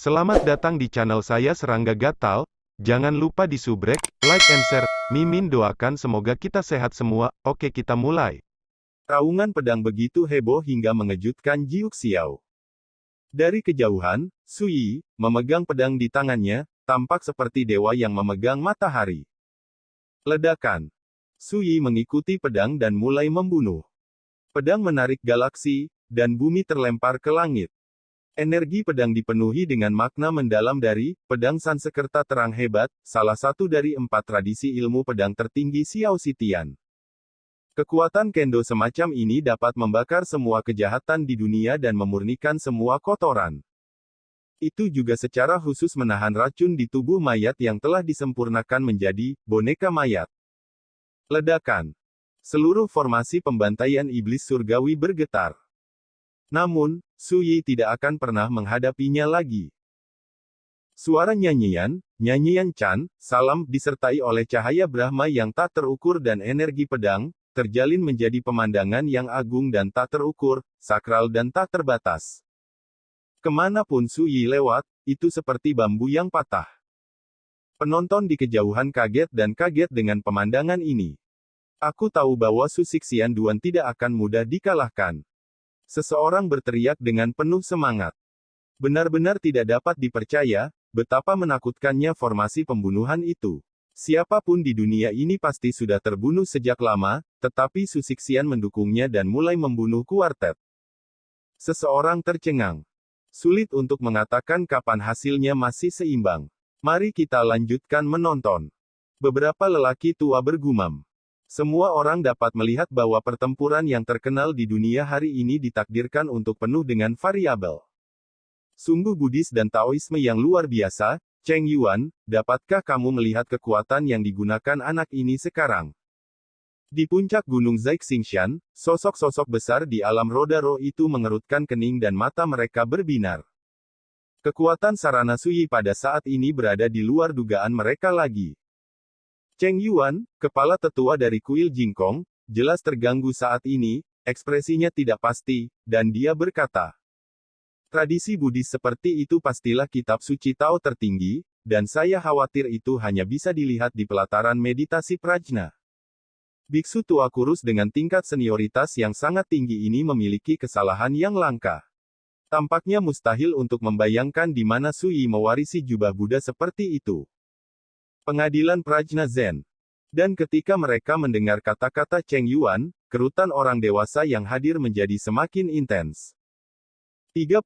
Selamat datang di channel saya Serangga Gatal. Jangan lupa di subrek, like and share. Mimin doakan semoga kita sehat semua. Oke, kita mulai. Raungan pedang begitu heboh hingga mengejutkan Jiuk Xiao. Dari kejauhan, Su Yi memegang pedang di tangannya, tampak seperti dewa yang memegang matahari. Ledakan. Su Yi mengikuti pedang dan mulai membunuh. Pedang menarik galaksi, dan bumi terlempar ke langit. Energi pedang dipenuhi dengan makna mendalam dari pedang Sansekerta terang hebat, salah satu dari 4 tradisi ilmu pedang tertinggi Xiao Xitian. Kekuatan kendo semacam ini dapat membakar semua kejahatan di dunia dan memurnikan semua kotoran. Itu juga secara khusus menahan racun di tubuh mayat yang telah disempurnakan menjadi boneka mayat. Ledakan. Seluruh formasi pembantaian iblis surgawi bergetar. Namun, Su Yi tidak akan pernah menghadapinya lagi. Suara nyanyian Chan, salam, disertai oleh cahaya Brahma yang tak terukur dan energi pedang, terjalin menjadi pemandangan yang agung dan tak terukur, sakral dan tak terbatas. Kemanapun Su Yi lewat, itu seperti bambu yang patah. Penonton di kejauhan kaget dengan pemandangan ini. Aku tahu bahwa Su Xixian Duan tidak akan mudah dikalahkan. Seseorang berteriak dengan penuh semangat. Benar-benar tidak dapat dipercaya, betapa menakutkannya formasi pembunuhan itu. Siapapun di dunia ini pasti sudah terbunuh sejak lama, tetapi Su Xixian mendukungnya dan mulai membunuh kuartet. Seseorang tercengang. Sulit untuk mengatakan kapan hasilnya masih seimbang. Mari kita lanjutkan menonton. Beberapa lelaki tua bergumam. Semua orang dapat melihat bahwa pertempuran yang terkenal di dunia hari ini ditakdirkan untuk penuh dengan variabel. Sungguh Buddhis dan Taoisme yang luar biasa. Cheng Yuan, dapatkah kamu melihat kekuatan yang digunakan anak ini sekarang? Di puncak gunung Zaixingshan, sosok-sosok besar di alam roda roh itu mengerutkan kening dan mata mereka berbinar. Kekuatan sarana Su Yi pada saat ini berada di luar dugaan mereka lagi. Cheng Yuan, kepala tetua dari kuil Jingkong, jelas terganggu saat ini, ekspresinya tidak pasti, dan dia berkata, tradisi Buddhis seperti itu pastilah kitab suci Tao tertinggi, dan saya khawatir itu hanya bisa dilihat di pelataran meditasi prajna. Biksu tua kurus dengan tingkat senioritas yang sangat tinggi ini memiliki kesalahan yang langka. Tampaknya mustahil untuk membayangkan di mana Su Yi mewarisi jubah Buddha seperti itu. Pengadilan Prajna Zen. Dan ketika mereka mendengar kata-kata Cheng Yuan, kerutan orang dewasa yang hadir menjadi semakin intens. 30.000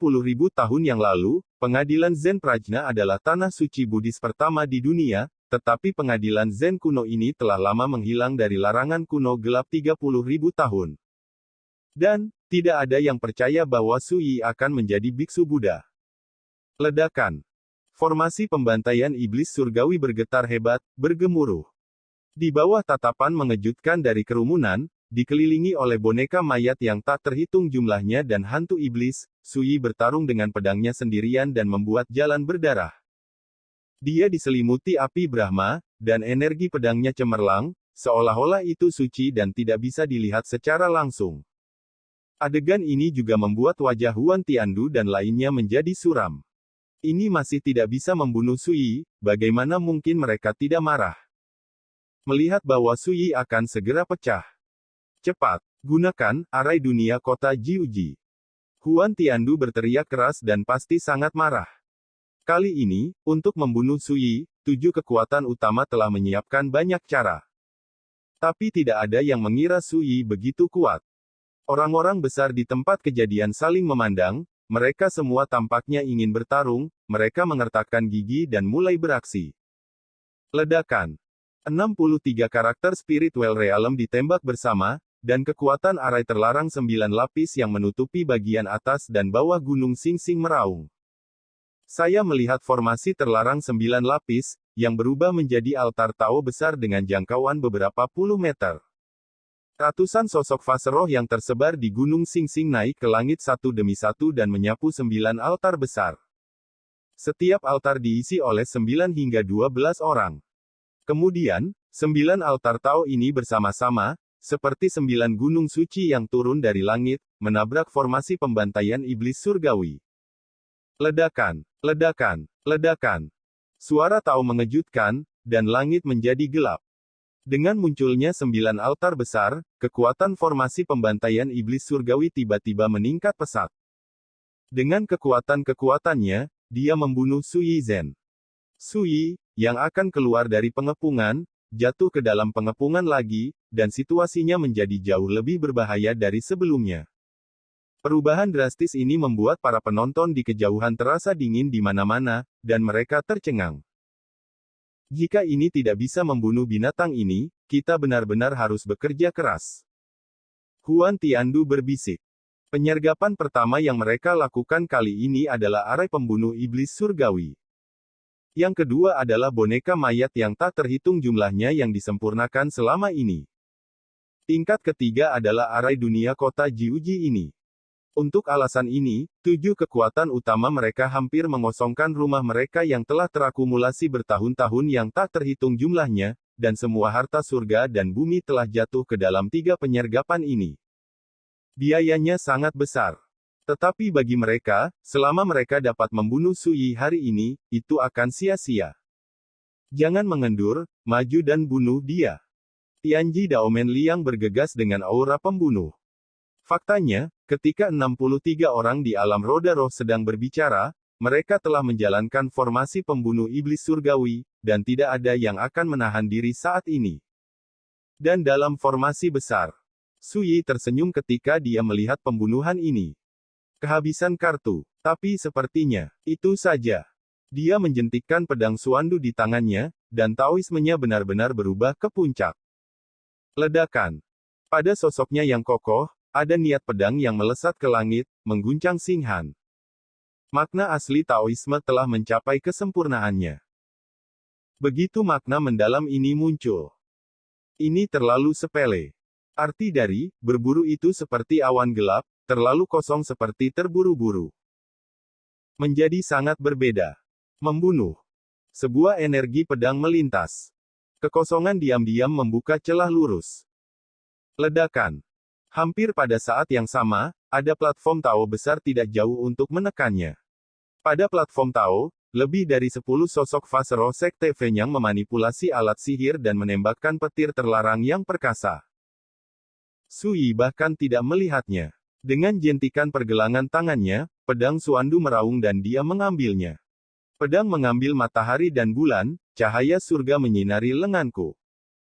tahun yang lalu, pengadilan Zen Prajna adalah tanah suci Buddhis pertama di dunia, tetapi pengadilan Zen kuno ini telah lama menghilang dari larangan kuno gelap 30.000 tahun. Dan, tidak ada yang percaya bahwa Su Yi akan menjadi biksu Buddha. Ledakan. Formasi pembantaian iblis surgawi bergetar hebat, bergemuruh. Di bawah tatapan mengejutkan dari kerumunan, dikelilingi oleh boneka mayat yang tak terhitung jumlahnya dan hantu iblis, Su Yi bertarung dengan pedangnya sendirian dan membuat jalan berdarah. Dia diselimuti api Brahma, dan energi pedangnya cemerlang, seolah-olah itu suci dan tidak bisa dilihat secara langsung. Adegan ini juga membuat wajah Huan Tiandu dan lainnya menjadi suram. Ini masih tidak bisa membunuh Su Yi, bagaimana mungkin mereka tidak marah? Melihat bahwa Su Yi akan segera pecah. Cepat, gunakan arai dunia kota Jiuji. Huan Tiandu berteriak keras dan pasti sangat marah. Kali ini, untuk membunuh Su Yi, 7 kekuatan utama telah menyiapkan banyak cara. Tapi tidak ada yang mengira Su Yi begitu kuat. Orang-orang besar di tempat kejadian saling memandang. Mereka semua tampaknya ingin bertarung, mereka mengertakkan gigi dan mulai beraksi. Ledakan. 63 karakter spiritual realm ditembak bersama, dan kekuatan arai terlarang 9 lapis yang menutupi bagian atas dan bawah gunung Sing Sing meraung. Saya melihat formasi terlarang 9 lapis, yang berubah menjadi altar Tao besar dengan jangkauan beberapa puluh meter. Ratusan sosok fase roh yang tersebar di gunung Sing Sing naik ke langit satu demi satu dan menyapu 9 altar besar. Setiap altar diisi oleh 9 hingga 12 orang. Kemudian, 9 altar Tao ini bersama-sama, seperti 9 gunung suci yang turun dari langit, menabrak formasi pembantaian iblis surgawi. Ledakan, ledakan, ledakan. Suara Tao mengejutkan, dan langit menjadi gelap. Dengan munculnya 9 altar besar, kekuatan formasi pembantaian iblis surgawi tiba-tiba meningkat pesat. Dengan kekuatan-kekuatannya, dia membunuh Su Yizhen. Su Yi, yang akan keluar dari pengepungan, jatuh ke dalam pengepungan lagi, dan situasinya menjadi jauh lebih berbahaya dari sebelumnya. Perubahan drastis ini membuat para penonton di kejauhan terasa dingin di mana-mana, dan mereka tercengang. Jika ini tidak bisa membunuh binatang ini, kita benar-benar harus bekerja keras. Huan Tiandu berbisik. Penyergapan pertama yang mereka lakukan kali ini adalah arai pembunuh iblis surgawi. Yang kedua adalah boneka mayat yang tak terhitung jumlahnya yang disempurnakan selama ini. Tingkat ketiga adalah arai dunia kota Jiuji ini. Untuk alasan ini, 7 kekuatan utama mereka hampir mengosongkan rumah mereka yang telah terakumulasi bertahun-tahun yang tak terhitung jumlahnya, dan semua harta surga dan bumi telah jatuh ke dalam 3 penyergapan ini. Biayanya sangat besar. Tetapi bagi mereka, selama mereka dapat membunuh Su Yi hari ini, itu akan sia-sia. Jangan mengendur, maju dan bunuh dia. Tianji Daomen Liang bergegas dengan aura pembunuh. Faktanya, ketika 63 orang di alam roda roh sedang berbicara, mereka telah menjalankan formasi pembunuh iblis surgawi, dan tidak ada yang akan menahan diri saat ini. Dan dalam formasi besar, Su Yi tersenyum ketika dia melihat pembunuhan ini. Kehabisan kartu, tapi sepertinya, itu saja. Dia menjentikkan pedang Suandu di tangannya, dan Taoismenya benar-benar berubah ke puncak. Ledakan. Pada sosoknya yang kokoh, ada niat pedang yang melesat ke langit, mengguncang Xinghan. Makna asli Taoisme telah mencapai kesempurnaannya. Begitu makna mendalam ini muncul. Ini terlalu sepele. Arti dari berburu itu seperti awan gelap, terlalu kosong seperti terburu-buru. Menjadi sangat berbeda. Membunuh. Sebuah energi pedang melintas. Kekosongan diam-diam membuka celah lurus. Ledakan. Hampir pada saat yang sama, ada platform Tao besar tidak jauh untuk menekannya. Pada platform Tao, lebih dari 10 sosok fase roh sekte Fenyang memanipulasi alat sihir dan menembakkan petir terlarang yang perkasa. Su Yi bahkan tidak melihatnya. Dengan jentikan pergelangan tangannya, pedang Suandu meraung dan dia mengambilnya. Pedang mengambil matahari dan bulan, cahaya surga menyinari lenganku.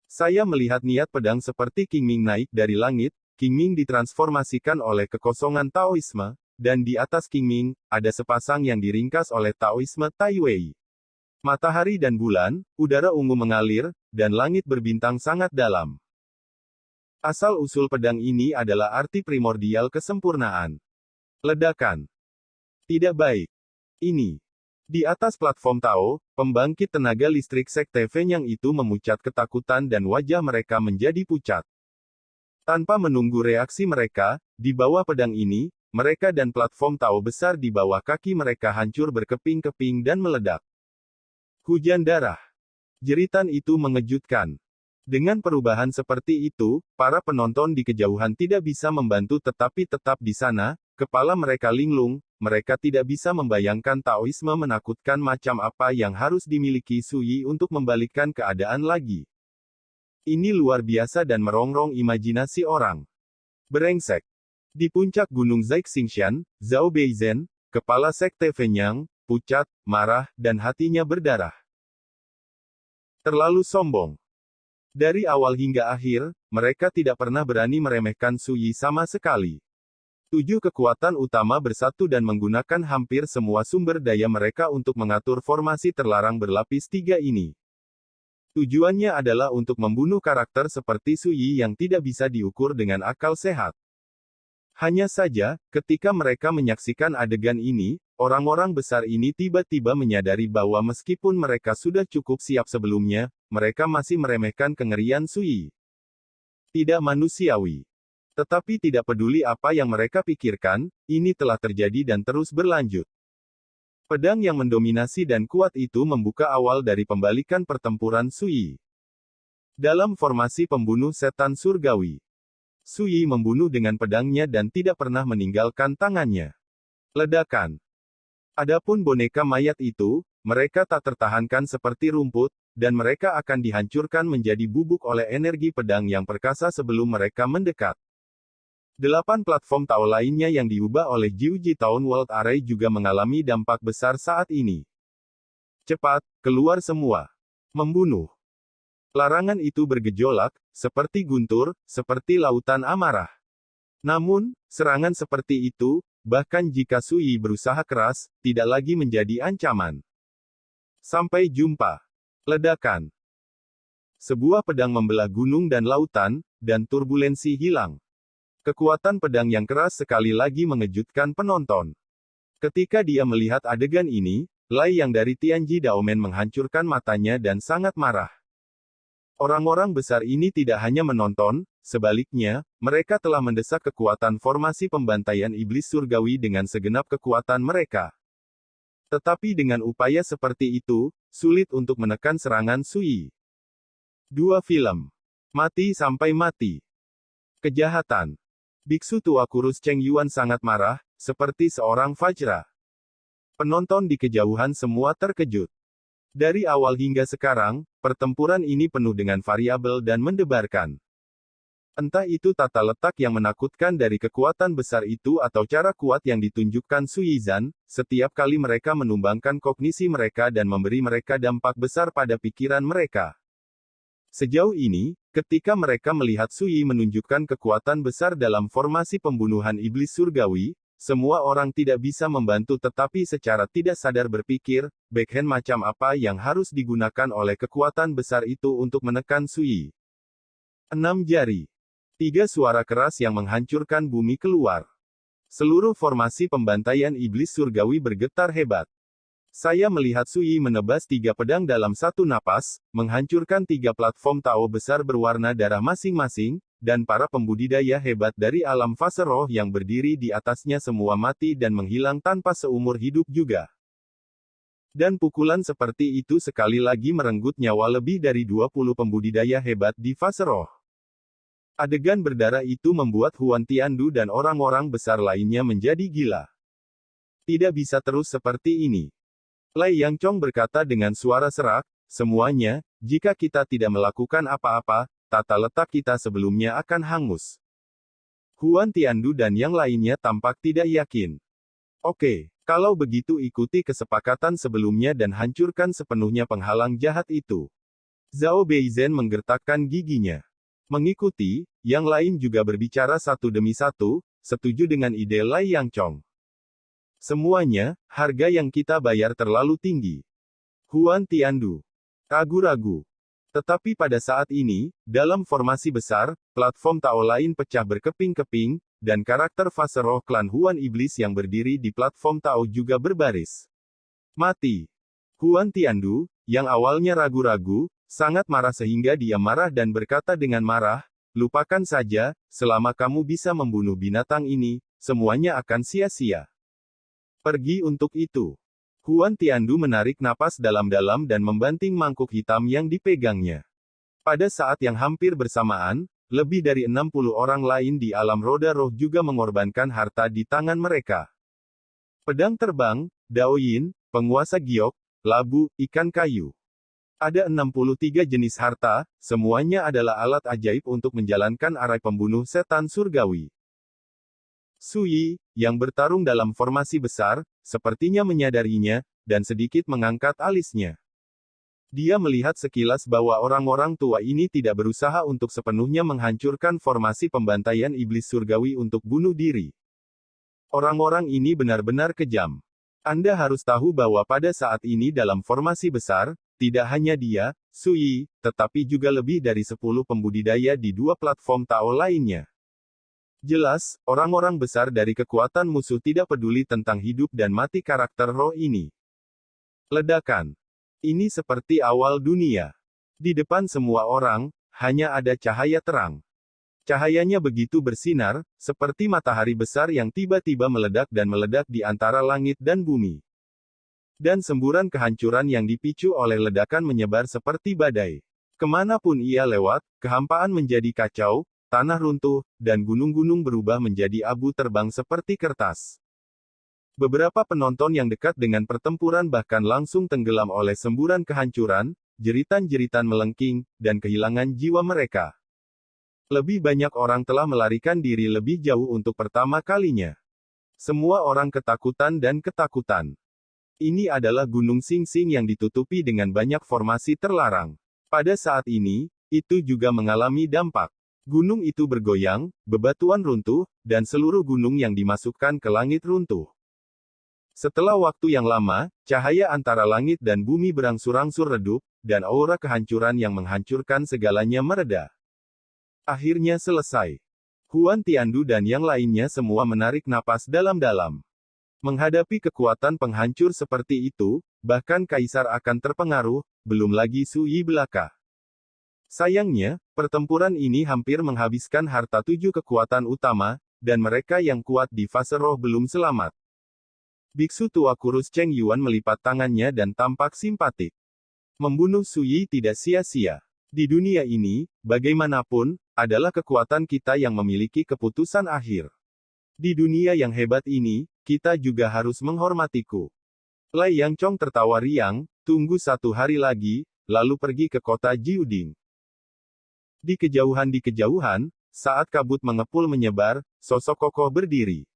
Saya melihat niat pedang seperti Qingming naik dari langit. Qingming ditransformasikan oleh kekosongan Taoisme, dan di atas Qingming, ada sepasang yang diringkas oleh Taoisme Tai Wei. Matahari dan bulan, udara ungu mengalir, dan langit berbintang sangat dalam. Asal-usul pedang ini adalah arti primordial kesempurnaan. Ledakan. Tidak baik. Ini. Di atas platform Tao, pembangkit tenaga listrik sekte Fenyang itu memucat ketakutan dan wajah mereka menjadi pucat. Tanpa menunggu reaksi mereka, di bawah pedang ini, mereka dan platform Tao besar di bawah kaki mereka hancur berkeping-keping dan meledak. Hujan darah. Jeritan itu mengejutkan. Dengan perubahan seperti itu, para penonton di kejauhan tidak bisa membantu tetapi tetap di sana, kepala mereka linglung, mereka tidak bisa membayangkan Taoisme menakutkan macam apa yang harus dimiliki Su Yi untuk membalikkan keadaan lagi. Ini luar biasa dan merongrong imajinasi orang. Brengsek. Di puncak gunung Zaixingshan, Zhao Beizhen, kepala sekte Fenyang, pucat, marah, dan hatinya berdarah. Terlalu sombong. Dari awal hingga akhir, mereka tidak pernah berani meremehkan Su Yi sama sekali. 7 kekuatan utama bersatu dan menggunakan hampir semua sumber daya mereka untuk mengatur formasi terlarang berlapis 3 ini. Tujuannya adalah untuk membunuh karakter seperti Su Yi yang tidak bisa diukur dengan akal sehat. Hanya saja, ketika mereka menyaksikan adegan ini, orang-orang besar ini tiba-tiba menyadari bahwa meskipun mereka sudah cukup siap sebelumnya, mereka masih meremehkan kengerian Su Yi. Tidak manusiawi. Tetapi tidak peduli apa yang mereka pikirkan, ini telah terjadi dan terus berlanjut. Pedang yang mendominasi dan kuat itu membuka awal dari pembalikan pertempuran Su Yi. Dalam formasi pembunuh setan surgawi, Su Yi membunuh dengan pedangnya dan tidak pernah meninggalkan tangannya. Ledakan. Adapun boneka mayat itu, mereka tak tertahankan seperti rumput, dan mereka akan dihancurkan menjadi bubuk oleh energi pedang yang perkasa sebelum mereka mendekat. 8 platform Tao lainnya yang diubah oleh Jiuji Town World Array juga mengalami dampak besar saat ini. Cepat, keluar semua. Membunuh. Larangan itu bergejolak, seperti guntur, seperti lautan amarah. Namun, serangan seperti itu, bahkan jika Sui berusaha keras, tidak lagi menjadi ancaman. Sampai jumpa. Ledakan. Sebuah pedang membelah gunung dan lautan, dan turbulensi hilang. Kekuatan pedang yang keras sekali lagi mengejutkan penonton. Ketika dia melihat adegan ini, Lai yang dari Tianji Daomen menghancurkan matanya dan sangat marah. Orang-orang besar ini tidak hanya menonton, sebaliknya, mereka telah mendesak kekuatan formasi pembantaian iblis surgawi dengan segenap kekuatan mereka. Tetapi dengan upaya seperti itu, sulit untuk menekan serangan Sui. 2 film. Mati sampai mati. Kejahatan. Biksu tua kurus Cheng Yuan sangat marah, seperti seorang Vajra. Penonton di kejauhan semua terkejut. Dari awal hingga sekarang, pertempuran ini penuh dengan variabel dan mendebarkan. Entah itu tata letak yang menakutkan dari kekuatan besar itu atau cara kuat yang ditunjukkan Su Yizhan, setiap kali mereka menumbangkan kognisi mereka dan memberi mereka dampak besar pada pikiran mereka. Sejauh ini, ketika mereka melihat Sui menunjukkan kekuatan besar dalam formasi pembunuhan iblis surgawi, semua orang tidak bisa membantu tetapi secara tidak sadar berpikir, backhand macam apa yang harus digunakan oleh kekuatan besar itu untuk menekan Sui. 6 jari. 3 suara keras yang menghancurkan bumi keluar. Seluruh formasi pembantaian iblis surgawi bergetar hebat. Saya melihat Sui menebas 3 pedang dalam satu napas, menghancurkan 3 platform Tao besar berwarna darah masing-masing, dan para pembudidaya hebat dari alam fase roh yang berdiri di atasnya semua mati dan menghilang tanpa seumur hidup juga. Dan pukulan seperti itu sekali lagi merenggut nyawa lebih dari 20 pembudidaya hebat di fase roh. Adegan berdarah itu membuat Huan Tiandu dan orang-orang besar lainnya menjadi gila. Tidak bisa terus seperti ini. Lai Yangchong berkata dengan suara serak, semuanya, jika kita tidak melakukan apa-apa, tata letak kita sebelumnya akan hangus. Huan Tiandu dan yang lainnya tampak tidak yakin. Oke, kalau begitu ikuti kesepakatan sebelumnya dan hancurkan sepenuhnya penghalang jahat itu. Zhao Beizhen menggertakkan giginya. Mengikuti, yang lain juga berbicara satu demi satu, setuju dengan ide Lai Yangchong. Semuanya, harga yang kita bayar terlalu tinggi. Huan Tiandu ragu-ragu. Tetapi pada saat ini, dalam formasi besar, platform Tao lain pecah berkeping-keping, dan karakter fase roh klan Huan Iblis yang berdiri di platform Tao juga berbaris. Mati. Huan Tiandu, yang awalnya ragu-ragu, sangat marah sehingga dia marah dan berkata dengan marah, lupakan saja, selama kamu bisa membunuh binatang ini, semuanya akan sia-sia. Pergi untuk itu. Huan Tiandu menarik napas dalam-dalam dan membanting mangkuk hitam yang dipegangnya. Pada saat yang hampir bersamaan, lebih dari 60 orang lain di alam roda roh juga mengorbankan harta di tangan mereka. Pedang terbang, Daoyin, penguasa giok, labu, ikan kayu. Ada 63 jenis harta, semuanya adalah alat ajaib untuk menjalankan arai pembunuh setan surgawi. Sui, yang bertarung dalam formasi besar, sepertinya menyadarinya, dan sedikit mengangkat alisnya. Dia melihat sekilas bahwa orang-orang tua ini tidak berusaha untuk sepenuhnya menghancurkan formasi pembantaian iblis surgawi untuk bunuh diri. Orang-orang ini benar-benar kejam. Anda harus tahu bahwa pada saat ini dalam formasi besar, tidak hanya dia, Sui, tetapi juga lebih dari 10 pembudidaya di 2 platform Tao lainnya. Jelas, orang-orang besar dari kekuatan musuh tidak peduli tentang hidup dan mati karakter roh ini. Ledakan. Ini seperti awal dunia. Di depan semua orang, hanya ada cahaya terang. Cahayanya begitu bersinar, seperti matahari besar yang tiba-tiba meledak dan meledak di antara langit dan bumi. Dan semburan kehancuran yang dipicu oleh ledakan menyebar seperti badai. Kemanapun ia lewat, kehampaan menjadi kacau, tanah runtuh, dan gunung-gunung berubah menjadi abu terbang seperti kertas. Beberapa penonton yang dekat dengan pertempuran bahkan langsung tenggelam oleh semburan kehancuran, jeritan-jeritan melengking, dan kehilangan jiwa mereka. Lebih banyak orang telah melarikan diri lebih jauh untuk pertama kalinya. Semua orang ketakutan dan ketakutan. Ini adalah Gunung Sing Sing yang ditutupi dengan banyak formasi terlarang. Pada saat ini, itu juga mengalami dampak. Gunung itu bergoyang, bebatuan runtuh, dan seluruh gunung yang dimasukkan ke langit runtuh. Setelah waktu yang lama, cahaya antara langit dan bumi berangsur-angsur redup, dan aura kehancuran yang menghancurkan segalanya mereda. Akhirnya selesai. Huan Tiandu dan yang lainnya semua menarik napas dalam-dalam. Menghadapi kekuatan penghancur seperti itu, bahkan kaisar akan terpengaruh, belum lagi Sui belaka. Sayangnya, pertempuran ini hampir menghabiskan harta 7 kekuatan utama, dan mereka yang kuat di fase roh belum selamat. Biksu tua kurus Cheng Yuan melipat tangannya dan tampak simpatik. Membunuh Sui tidak sia-sia. Di dunia ini, bagaimanapun, adalah kekuatan kita yang memiliki keputusan akhir. Di dunia yang hebat ini, kita juga harus menghormatiku. Lai Yangchong tertawa riang, tunggu 1 hari lagi, lalu pergi ke kota Jiuding. Di kejauhan, saat kabut mengepul menyebar, sosok kokoh berdiri.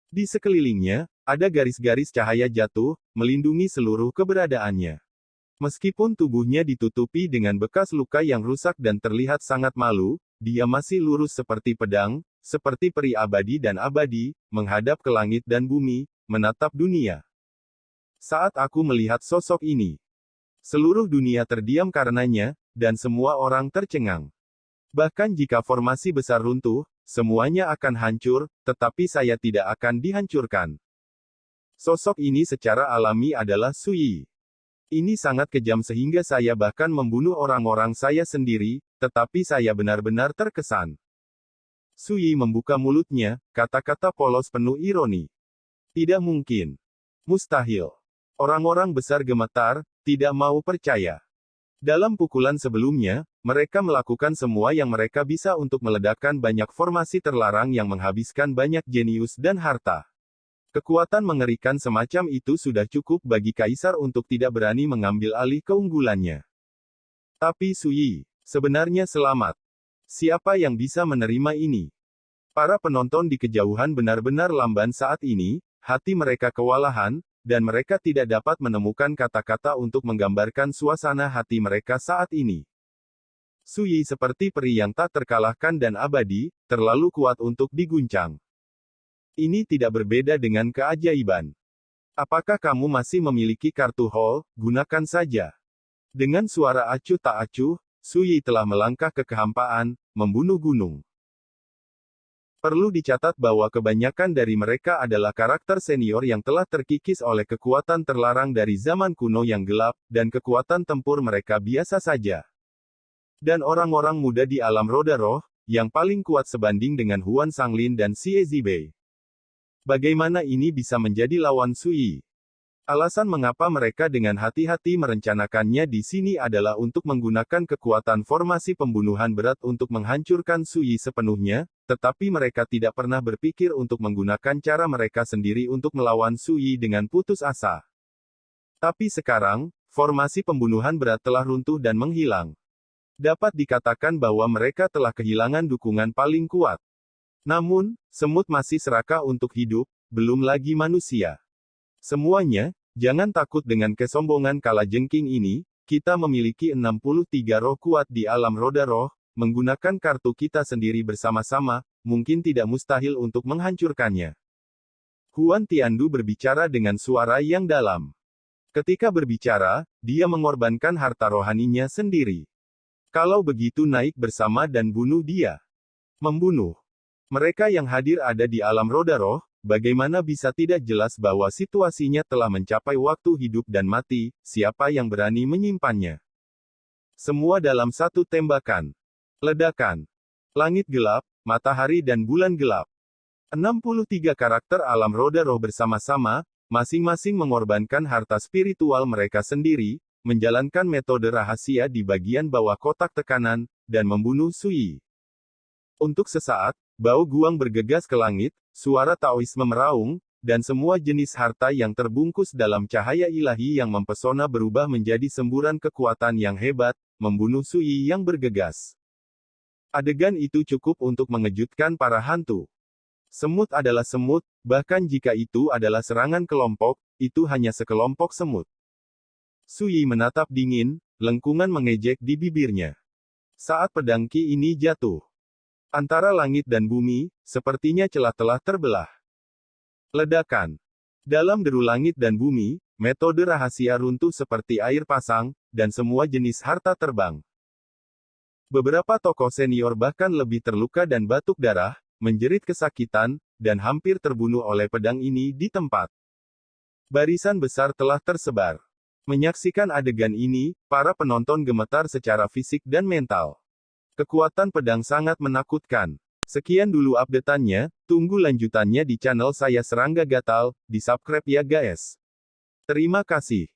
Di sekelilingnya, ada garis-garis cahaya jatuh, melindungi seluruh keberadaannya. Meskipun tubuhnya ditutupi dengan bekas luka yang rusak dan terlihat sangat malu, dia masih lurus seperti pedang, seperti peri abadi dan abadi, menghadap ke langit dan bumi, menatap dunia. Saat aku melihat sosok ini, seluruh dunia terdiam karenanya, dan semua orang tercengang. Bahkan jika formasi besar runtuh, semuanya akan hancur, tetapi saya tidak akan dihancurkan. Sosok ini secara alami adalah Sui. Ini sangat kejam sehingga saya bahkan membunuh orang-orang saya sendiri, tetapi saya benar-benar terkesan. Sui membuka mulutnya, kata-kata polos penuh ironi. Tidak mungkin. Mustahil. Orang-orang besar gemetar, tidak mau percaya. Dalam pukulan sebelumnya, mereka melakukan semua yang mereka bisa untuk meledakkan banyak formasi terlarang yang menghabiskan banyak jenius dan harta. Kekuatan mengerikan semacam itu sudah cukup bagi kaisar untuk tidak berani mengambil alih keunggulannya. Tapi Sui, sebenarnya selamat. Siapa yang bisa menerima ini? Para penonton di kejauhan benar-benar lamban saat ini, hati mereka kewalahan, dan mereka tidak dapat menemukan kata-kata untuk menggambarkan suasana hati mereka saat ini. Sui seperti peri yang tak terkalahkan dan abadi, terlalu kuat untuk diguncang. Ini tidak berbeda dengan keajaiban. Apakah kamu masih memiliki kartu Hall? Gunakan saja. Dengan suara acuh tak acuh, Sui telah melangkah ke kehampaan, membunuh gunung. Perlu dicatat bahwa kebanyakan dari mereka adalah karakter senior yang telah terkikis oleh kekuatan terlarang dari zaman kuno yang gelap, dan kekuatan tempur mereka biasa saja. Dan orang-orang muda di alam roda roh, yang paling kuat sebanding dengan Huan Sanglin dan Xie Zibei. Bagaimana ini bisa menjadi lawan Sui? Alasan mengapa mereka dengan hati-hati merencanakannya di sini adalah untuk menggunakan kekuatan formasi pembunuhan berat untuk menghancurkan Sui sepenuhnya, tetapi mereka tidak pernah berpikir untuk menggunakan cara mereka sendiri untuk melawan Sui dengan putus asa. Tapi sekarang, formasi pembunuhan berat telah runtuh dan menghilang. Dapat dikatakan bahwa mereka telah kehilangan dukungan paling kuat. Namun, semut masih serakah untuk hidup, belum lagi manusia. Semuanya, jangan takut dengan kesombongan kalajengking ini, kita memiliki 63 roh kuat di alam roda roh, menggunakan kartu kita sendiri bersama-sama, mungkin tidak mustahil untuk menghancurkannya. Huan Tiandu berbicara dengan suara yang dalam. Ketika berbicara, dia mengorbankan harta rohaninya sendiri. Kalau begitu naik bersama dan bunuh dia. Membunuh. Mereka yang hadir ada di alam roda roh, bagaimana bisa tidak jelas bahwa situasinya telah mencapai waktu hidup dan mati, siapa yang berani menyimpannya? Semua dalam satu tembakan. Ledakan. Langit gelap, matahari dan bulan gelap. 63 karakter alam roda roh bersama-sama, masing-masing mengorbankan harta spiritual mereka sendiri, menjalankan metode rahasia di bagian bawah kotak tekanan, dan membunuh Sui. Untuk sesaat, Bao Guang bergegas ke langit, suara Taoisme meraung, dan semua jenis harta yang terbungkus dalam cahaya ilahi yang mempesona berubah menjadi semburan kekuatan yang hebat, membunuh Sui yang bergegas. Adegan itu cukup untuk mengejutkan para hantu. Semut adalah semut, bahkan jika itu adalah serangan kelompok, itu hanya sekelompok semut. Sui menatap dingin, lengkungan mengejek di bibirnya. Saat pedang Ki ini jatuh, antara langit dan bumi, sepertinya celah telah terbelah. Ledakan. Dalam deru langit dan bumi, metode rahasia runtuh seperti air pasang, dan semua jenis harta terbang. Beberapa tokoh senior bahkan lebih terluka dan batuk darah, menjerit kesakitan, dan hampir terbunuh oleh pedang ini di tempat. Barisan besar telah tersebar. Menyaksikan adegan ini, para penonton gemetar secara fisik dan mental. Kekuatan pedang sangat menakutkan. Sekian dulu update-annya, tunggu lanjutannya di channel saya Serangga Gatal, di subscribe ya guys. Terima kasih.